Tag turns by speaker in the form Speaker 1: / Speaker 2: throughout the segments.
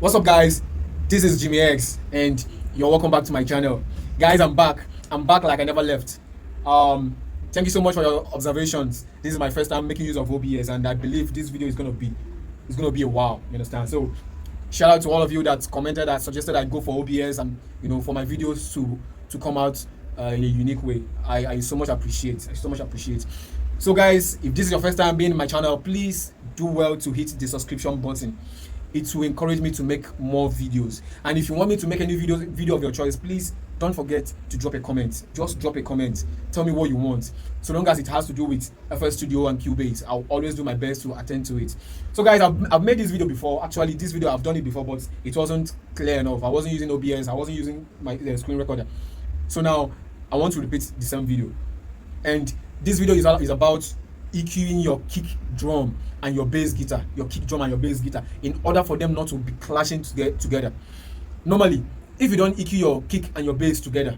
Speaker 1: What's up, guys? This is Jimmy X, and you're welcome back to my channel. Guys, I'm back. I'm back like I never left. Um, Thank you so much for your observations. This is my first time making use of OBS, and I believe this video is gonna be a wow. You understand? So, shout out to all of you that commented, that suggested I go for OBS, and for my videos to come out in a unique way. I so much appreciate. I so much appreciate. So, guys, if this is your first time being in my channel, please do well to hit the subscription button. It will encourage me to make more videos. And if you want me to make any video of your choice, please don't forget to drop a comment. Just drop a comment. Tell me what you want. So long as it has to do with FL Studio and Cubase, I'll always do my best to attend to it. So guys, I've made this video before. Actually, this video I've done it before, but it wasn't clear enough. I wasn't using OBS. I wasn't using my screen recorder. So now I want to repeat the same video. And this video is about EQing your kick drum and your bass guitar, your kick drum and your bass guitar, in order for them not to be clashing together. Normally, if you don't EQ your kick and your bass together,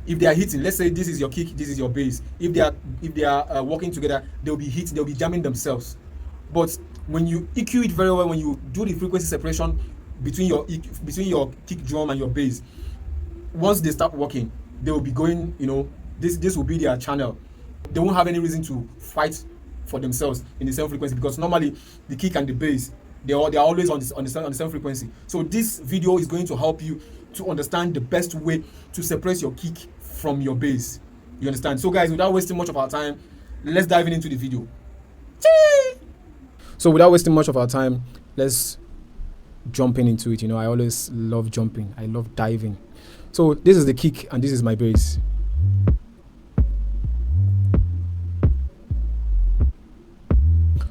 Speaker 1: if they are hitting, let's say this is your kick, this is your bass, if they are working together, they'll be jamming themselves. But when you EQ it very well, when you do the frequency separation between your kick drum and your bass, once they start working, they will be going, this will be their channel. They won't have any reason to fight for themselves in the same frequency, because normally the kick and the bass, they're always on the same frequency. So this video is going to help you to understand the best way to separate your kick from your bass. You understand? So guys, without wasting much of our time, let's dive into the video. So without wasting much of our time, let's jump into it. I always love jumping. I love diving. So this is the kick and this is my bass.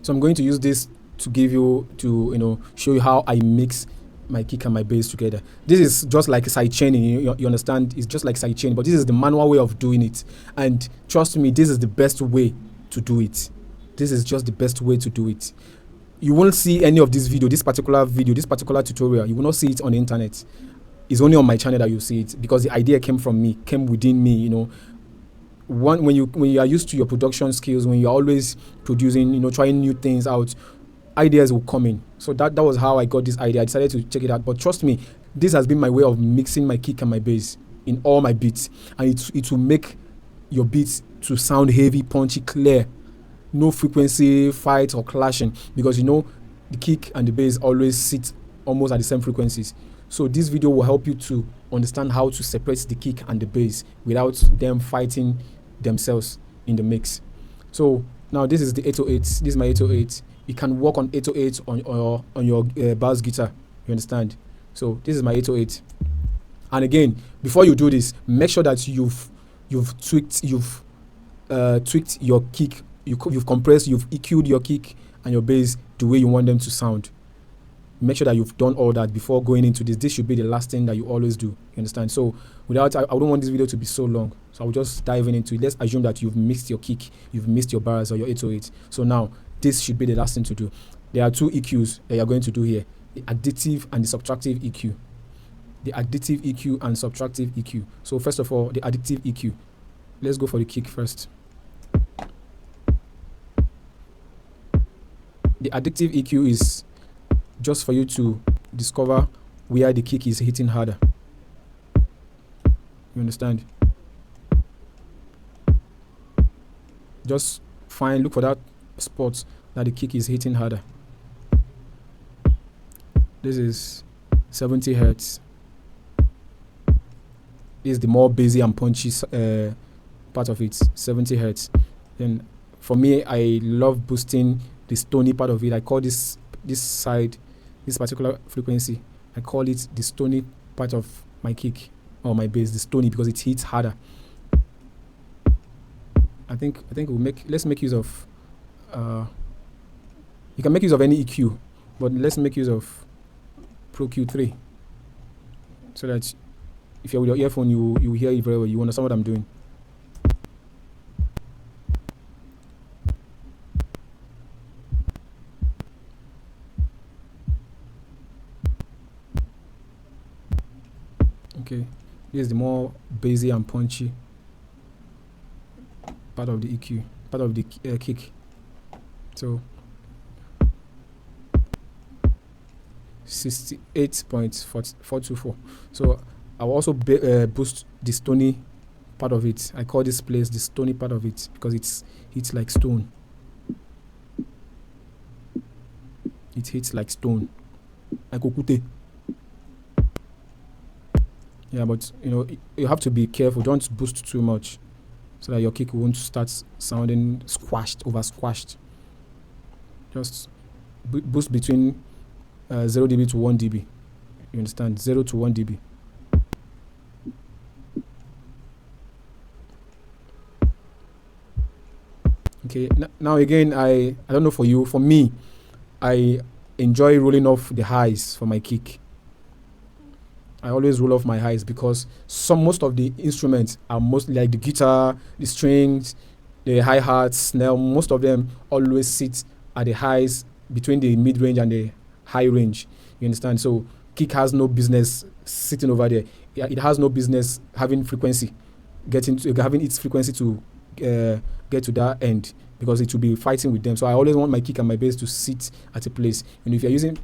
Speaker 1: So I'm going to use this to show you how I mix my kick and my bass together. This is just like side chaining. You understand? It's just like side chaining, but this is the manual way of doing it. And trust me, this is the best way to do it. This is just the best way to do it. You won't see any of this particular tutorial. You will not see it on the internet. It's only on my channel that you see it, because the idea came within me. When you are used to your production skills, when you're always producing, trying new things out, ideas will come in. So that was how I got this idea. I decided to check it out. But trust me, this has been my way of mixing my kick and my bass in all my beats, and it will make your beats to sound heavy, punchy, clear. No frequency fight or clashing, because the kick and the bass always sit almost at the same frequencies. So this video will help you to understand how to separate the kick and the bass without them fighting themselves in the mix. So now this is the 808. This is my 808. You can work on 808 on your bass guitar. You understand? So this is my 808. And again, before you do this, make sure that you've tweaked your kick. You've compressed, you've EQ'd your kick and your bass the way you want them to sound. Make sure that you've done all that before going into this. This should be the last thing that you always do. You understand? So I don't want this video to be so long. So I'll just dive into it. Let's assume that you've mixed your kick, you've mixed your bars or your 808. So now this should be the last thing to do. There are two EQs that you're going to do here: the additive and the subtractive EQ. The additive EQ and subtractive EQ. So first of all, the additive EQ. Let's go for the kick first. The additive EQ is just for you to discover where the kick is hitting harder. You understand? Just look for that spot that the kick is hitting harder. This is 70 hertz. This is the more bassy and punchy part of it, 70 hertz. Then for me, I love boosting the stony part of it. I call this side, this particular frequency, I call it the stony part of my kick or my bass, the stony, because it hits harder. I think let's make use of you can make use of any EQ, but let's make use of Pro Q3, so that if you're with your earphone, you hear it very well. You understand what I'm doing. Okay, this is the more bassy and punchy part of the EQ, part of the kick. So 68.424. So I will also boost the stony part of it. I call this place the stony part of it because it's like stone. It hits like stone, like okute. Yeah, but you have to be careful. Don't boost too much, so that your kick won't start sounding over squashed. Just boost between 0 dB to 1 dB. You understand? 0 to 1 dB. Okay. Now again, I don't know for you. For me, I enjoy rolling off the highs for my kick. I always roll off my highs because most of the instruments are mostly like the guitar, the strings, the hi-hats, snare. Most of them always sit at the highs between the mid-range and the high range. You understand? So kick has no business sitting over there. It has no business having its frequency to get to that end, because it will be fighting with them. So I always want my kick and my bass to sit at a place. If you're using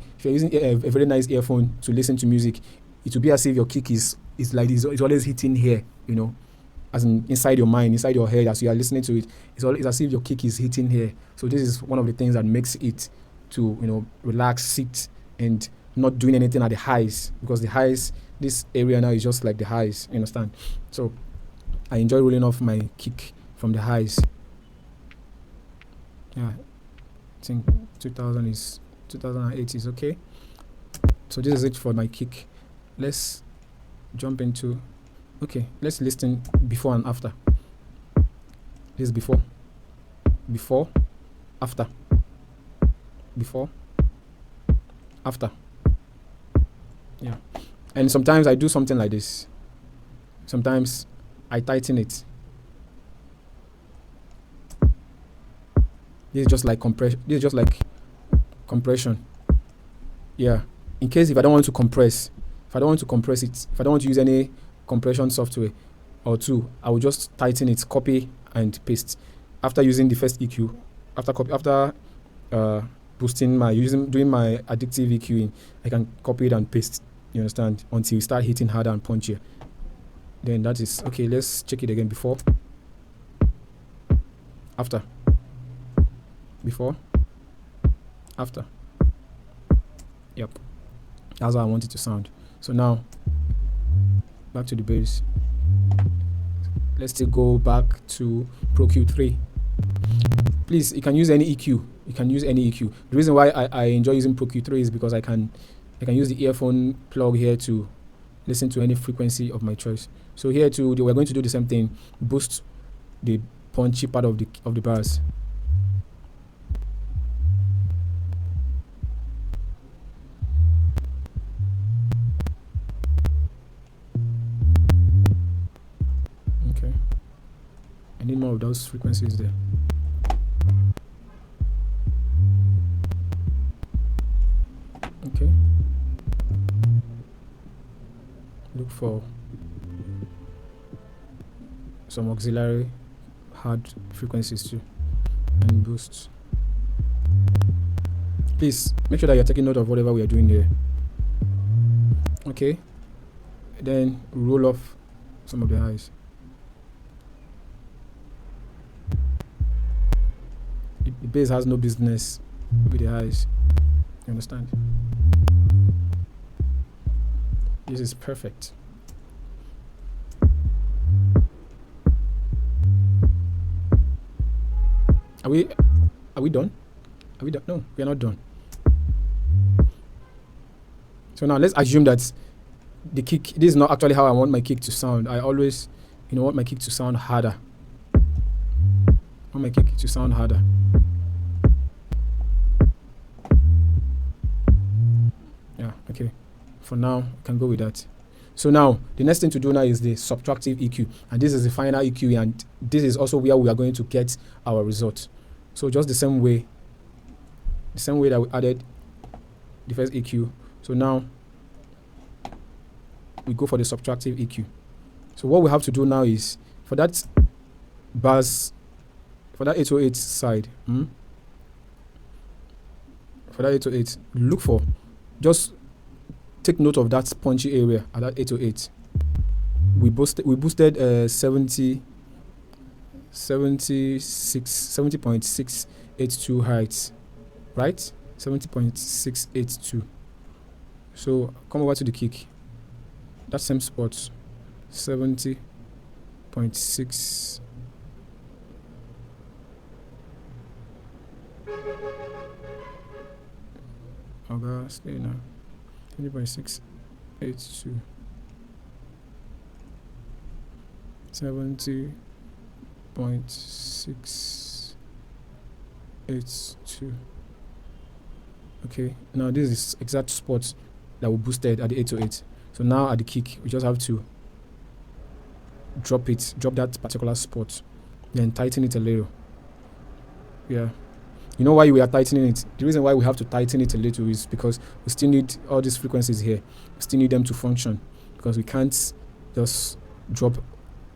Speaker 1: a very nice earphone to listen to music, it will be as if your kick is like this. It's always hitting here, as in inside your mind, inside your head, as you are listening to it. It's as if your kick is hitting here. So this is one of the things that makes it to relax, sit, and not doing anything at the highs, because the highs, this area now is just like the highs. You understand? So I enjoy rolling off my kick from the highs. Yeah, I think 2008 is okay. So this is it for my kick. Let's jump into, let's listen before and after. This is before, after, before, after. Yeah. And sometimes I do something like this. Sometimes I tighten it. This is just like compression. Yeah. In case if I don't want to compress it, if I don't want to use any compression software or tool, I will just tighten it, copy and paste. After using the first EQ, after doing my addictive EQing, I can copy it and paste. You understand? Until you start hitting harder and punchier. Then that is okay. Let's check it again. Before, after, before, after. Yep, that's how I want it to sound. So now, back to the bass. Let's still go back to Pro Q3. Please, you can use any EQ. You can use any EQ. The reason why I enjoy using Pro Q3 is because I can use the earphone plug here to listen to any frequency of my choice. So here too, we're going to do the same thing. Boost the punchy part of the bars. Okay. I need more of those frequencies there. Okay. Look for some auxiliary hard frequencies too, and boosts. Please make sure that you're taking note of whatever we are doing here. Okay. Then roll off some of the highs. The bass has no business with the highs. You understand? This is perfect. Are we done? Are we done? No, we are not done. So now let's assume that the kick, this is not actually how I want my kick to sound. I always, want my kick to sound harder. Yeah, okay. For now, I can go with that. So now, the next thing to do now is the subtractive EQ. And this is the final EQ, and this is also where we are going to get our result. So just the same way that we added the first EQ. So now, we go for the subtractive EQ. So what we have to do now is, for that bass, for that 808 side, for that 808, look for, just take note of that punchy area at that 808. We boosted 70.682 hertz, right? 70.682. So come over to the kick, that same spot, 70.6. Okay, stay now. 70.682. 70.682. Okay, now this is exact spot that we boosted at the 808. So now at the kick, we just have to drop that particular spot, then tighten it a little. Yeah. You know why we are tightening it? The reason why we have to tighten it a little is because we still need all these frequencies here. We still need them to function, because we can't just drop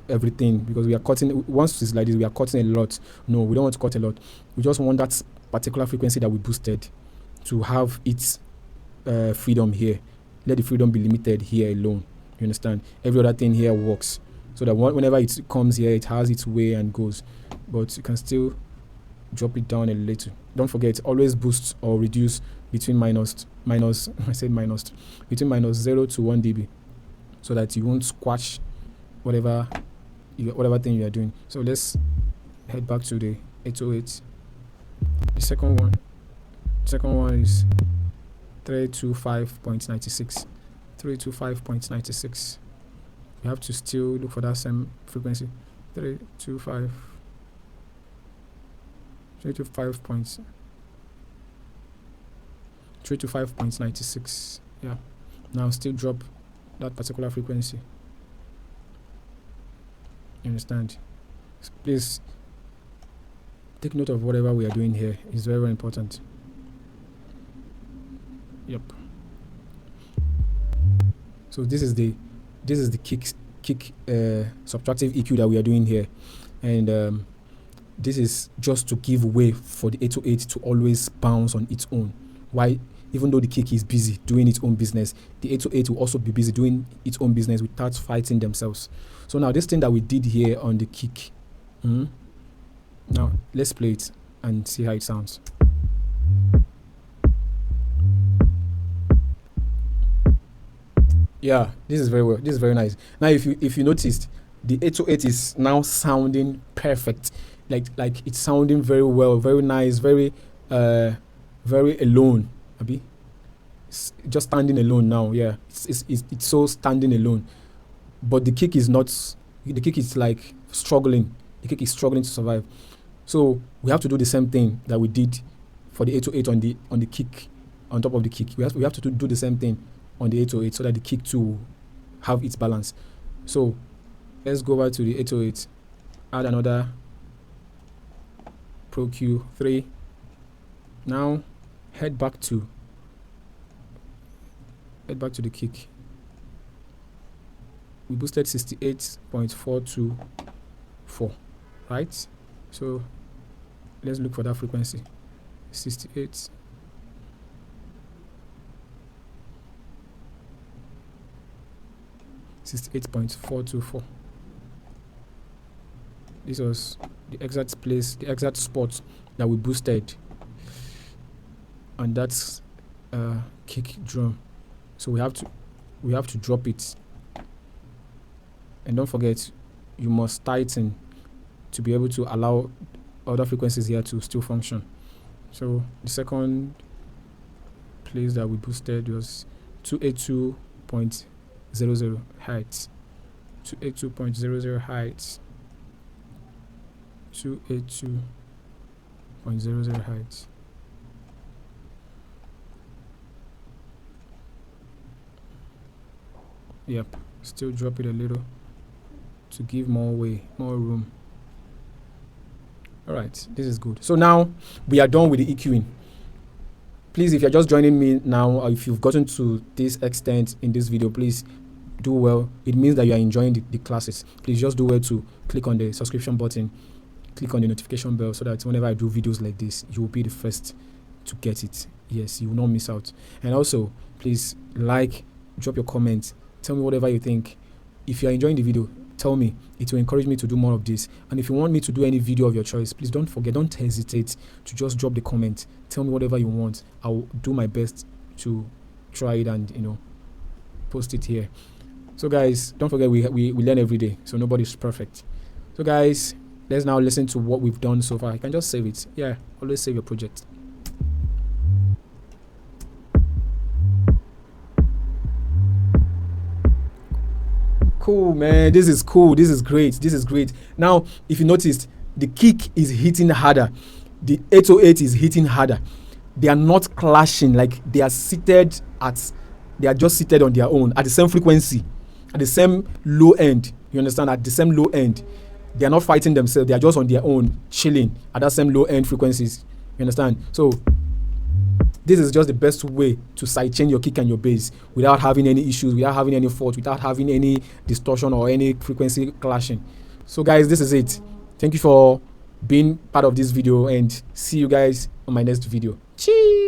Speaker 1: everything, because we are cutting. Once it's like this, we are cutting a lot. No, we don't want to cut a lot. We just want that particular frequency that we boosted to have its freedom here. Let the freedom be limited here alone. You understand? Every other thing here works, so that whenever it comes here, it has its way and goes. But you can still drop it down a little. Don't forget, always boost or reduce between minus between -0 to 1 dB, so that you won't squash whatever thing you are doing. So let's head back to the 808. The second one is 325.96. 325.96. You have to still look for that same frequency. 325.96. Yeah. Now still drop that particular frequency. You understand? So please take note of whatever we are doing here. It's very, very important. Yep. So this is the kick subtractive EQ that we are doing here, and this is just to give way for the 808 to always bounce on its own. Why? Even though the kick is busy doing its own business, the 808 will also be busy doing its own business without fighting themselves. So now this thing that we did here on the kick, now let's play it and see how it sounds. Yeah, this is very well. This is very nice. Now, if you noticed, the 808 is now sounding perfect. Like it's sounding very well, very nice, very alone. Abi, it's just standing alone now. Yeah, it's so standing alone. But the kick is not. The kick is like struggling. The kick is struggling to survive. So we have to do the same thing that we did for the 808 on the kick, on top of the kick. We have to do the same thing on the 808, so that the kick too will have its balance. So let's go back to the 808. Add another Pro Q3. Now head back to the kick. We boosted 68.424, right? So let's look for that frequency. 68.424. This was the exact place, the exact spot that we boosted, and that's kick drum. So we have to drop it, and don't forget, you must tighten to be able to allow other frequencies here to still function. So the second place that we boosted was 282.00 hertz. 282.00 hertz. 282.00 hertz. Yep, still drop it a little to give more room. All right, this is good. So now we are done with the EQing. Please, if you're just joining me now, or if you've gotten to this extent in this video, please do well. It means that you are enjoying the classes. Please just do well to click on the subscription button, click on the notification bell, so that whenever I do videos like this, you will be the first to get it. Yes, you will not miss out. And also, please like drop your comments, tell me whatever you think. If you are enjoying the video, tell me. It will encourage me to do more of this. And if you want me to do any video of your choice, please don't hesitate to just drop the comment. Tell me whatever you want. I'll do my best to try it and, you know, post it here. So guys, don't forget we learn every day, so nobody's perfect. So guys, let's now listen to what we've done so far. You can just save it. Yeah, always save your project. Cool, man. This is cool. This is great. This is great. Now, if you noticed, the kick is hitting harder. The 808 is hitting harder. They are not clashing, like they are just seated on their own at the same frequency, at the same low end. You understand? At the same low end. They are not fighting themselves. They are just on their own, chilling at that same low end frequencies. You understand? So this is just the best way to sidechain your kick and your bass without having any issues, without having any fault, without having any distortion or any frequency clashing. So guys, this is it. Thank you for being part of this video, and see you guys on my next video. Cheers.